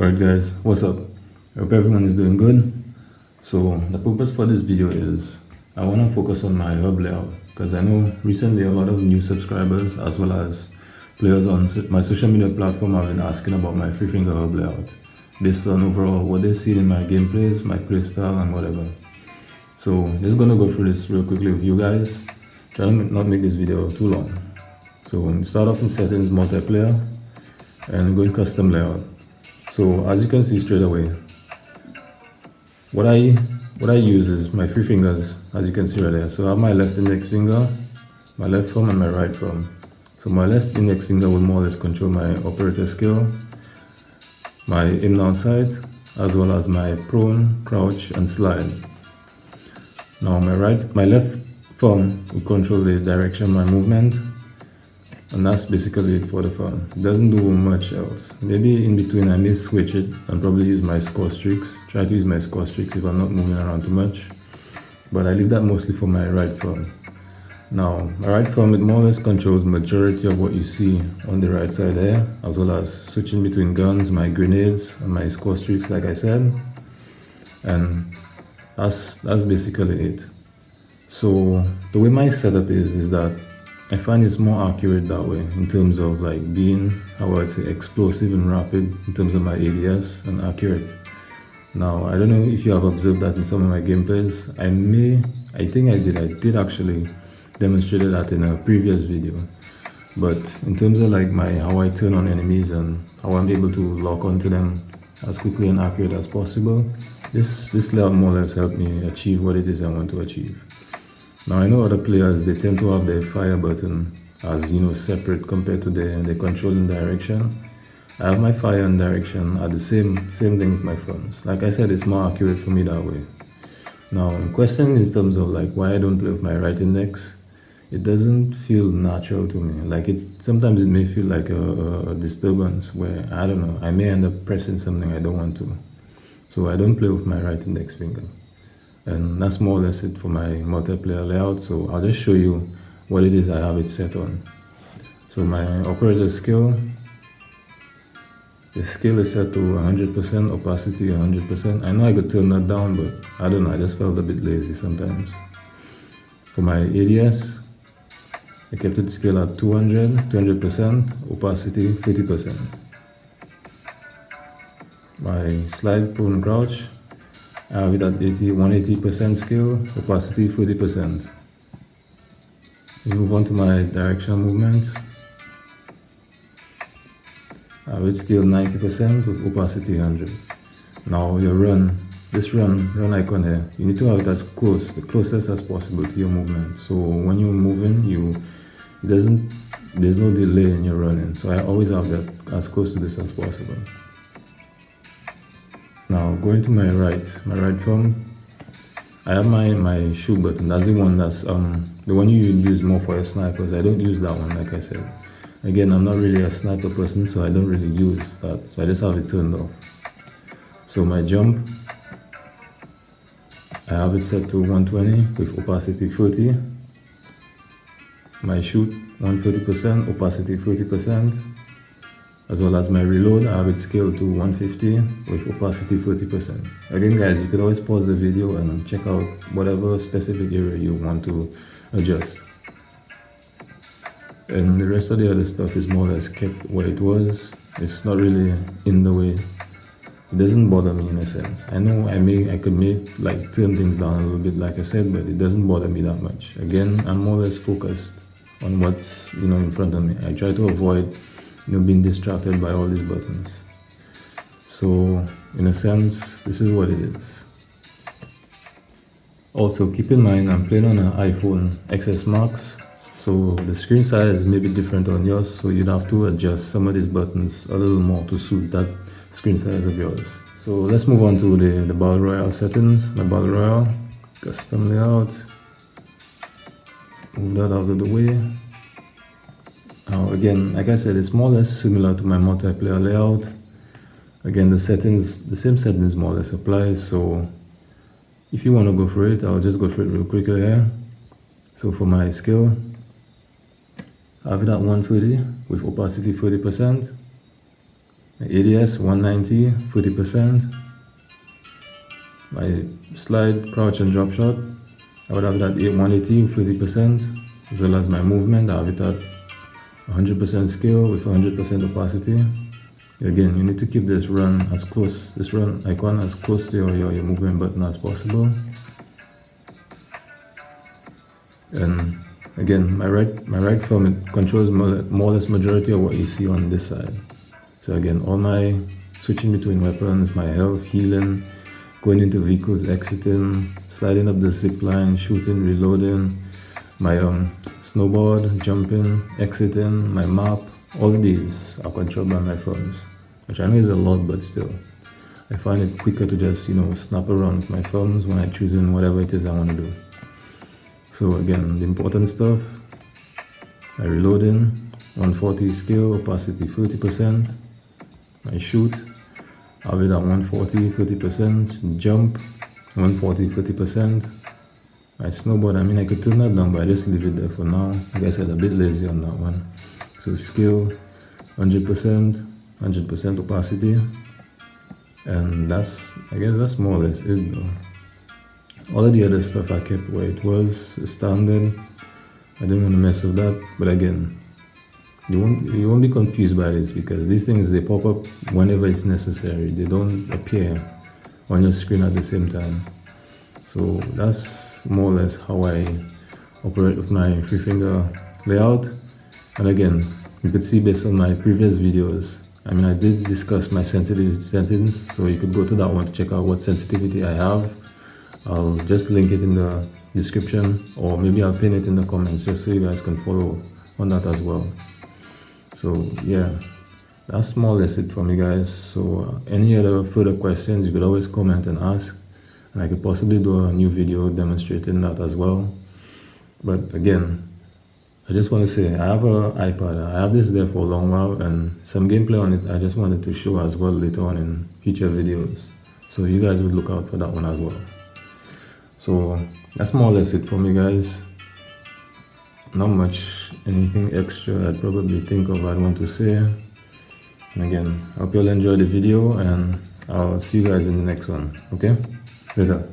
Alright guys, what's up? I hope everyone is doing good. So the purpose for this video is I want to focus on my hub layout because I know recently a lot of new subscribers as well as players on my social media platform have been asking about my 3-finger hub layout based on overall what they've seen in my gameplays, my playstyle and whatever. So just gonna go through this real quickly with you guys. Try to not make this video too long. So start off in settings, multiplayer, and go in custom layout. So as you can see straight away, what I use is my 3 fingers, as you can see right there. So I have my left index finger, my left thumb and my right thumb. So my left index finger will more or less control my operator skill, my aim down sight, as well as my prone, crouch and slide. Now my left thumb will control the direction of my movement, and that's basically it for the thumb. It doesn't do much else. Maybe in between I may switch it and probably use my score streaks. Try to use my score streaks if I'm not moving around too much. But I leave that mostly for my right thumb. Now, my right thumb, it more or less controls majority of what you see on the right side there, as well as switching between guns, my grenades, and my score streaks, like I said. And that's basically it. So the way my setup is that I find it's more accurate that way in terms of like being, how would I say, explosive and rapid in terms of my ADS and accurate. Now, I don't know if you have observed that in some of my gameplays. I think I did actually demonstrate that in a previous video. But in terms of like how I turn on enemies and how I'm able to lock onto them as quickly and accurate as possible, this layout more or less helped me achieve what it is I want to achieve. Now I know other players, they tend to have their fire button as, you know, separate compared to the control and direction. I have my fire and direction at the same thing with my thumbs. Like I said, it's more accurate for me that way. Now, question in terms of like why I don't play with my right index, it doesn't feel natural to me. Like sometimes it may feel like a disturbance where, I don't know, I may end up pressing something I don't want to. So I don't play with my right index finger. And that's more or less it for my multiplayer layout. So I'll just show you what it is I have it set on. So my operator skill, the skill is set to 100%, opacity 100%. I know I could turn that down, but I don't know, I just felt a bit lazy sometimes. For my ADS, I kept it scale at 200%, opacity 50%. My slide, prone, crouch, I have it at 180% scale, opacity 40%. We move on to my directional movement. I have it scaled 90% with opacity 100. Now your run, this run icon here, you need to have it as close, the closest as possible to your movement. So when you're moving, there's no delay in your running. So I always have that as close to this as possible. Now going to my right thumb, I have my shoot button. That's the one the one you use more for your snipers. I don't use that one, like I said. Again, I'm not really a sniper person, so I don't really use that. So I just have it turned off. So my jump, I have it set to 120 with opacity 30. My shoot 130%, opacity 30%. As well as my reload, I have it scaled to 150 with opacity 30%. Again guys, you could always pause the video and check out whatever specific area you want to adjust. And the rest of the other stuff is more or less kept what it was. It's not really in the way. It doesn't bother me in a sense. I know I could like turn things down a little bit like I said, but it doesn't bother me that much. Again, I'm more or less focused on what's, you know, in front of me. I try to avoid, you know, being distracted by all these buttons. So in a sense, this is what it is. Also keep in mind I'm playing on an iPhone XS Max, so the screen size may be different on yours, so you'd have to adjust some of these buttons a little more to suit that screen size of yours. So let's move on to the Battle Royale settings. My Battle Royale, custom layout, move that out of the way. Now again, like I said, it's more or less similar to my multiplayer layout. Again, the same settings more or less apply. So if you want to go for it, I'll just go for it real quickly here. So for my skill, I have it at 130 with opacity 30%. My ADS 190, 40%. My slide, crouch and drop shot, I would have it at 180, 40%, as well as my movement, I have it at 100% scale with 100% opacity. Again, you need to keep this run icon as close to your movement button as possible. And again, my right thumb, it controls more or less majority of what you see on this side. So again, all my switching between weapons, my health, healing, going into vehicles, exiting, sliding up the zip line, shooting, reloading, my snowboard, jumping, exiting, my map, all of these are controlled by my thumbs, which I know is a lot, but still, I find it quicker to just, snap around with my thumbs when I'm choosing whatever it is I want to do. So again, the important stuff, my reloading, 140 scale, opacity 30%, my shoot, I'll be at 140, 30%, jump, 140, 30%, my snowboard, I could turn that down, but I just leave it there for now. Like I said, a bit lazy on that one. So scale, 100%, 100% opacity, and I guess that's more or less it though. All of the other stuff I kept where it was standard. I didn't want to mess with that, but again, you won't be confused by this, because these things, they pop up whenever it's necessary. They don't appear on your screen at the same time. So that's more or less how I operate with my 3-finger layout. And again, you could see based on my previous videos, I did discuss my sensitivity settings, so you could go to that one to check out what sensitivity I have. I'll just link it in the description, or maybe I'll pin it in the comments just so you guys can follow on that as well. So yeah, that's more or less it for me, guys. So any other further questions, you could always comment and ask, and I could possibly do a new video demonstrating that as well. But again, I just want to say, I have an iPad. I have this there for a long while, and some gameplay on it I just wanted to show as well later on in future videos. So you guys would look out for that one as well. So that's more or less it for me, guys. Not much anything extra I'd probably think of I'd want to say. And again, I hope you'll enjoy the video, and I'll see you guys in the next one. Okay? Later.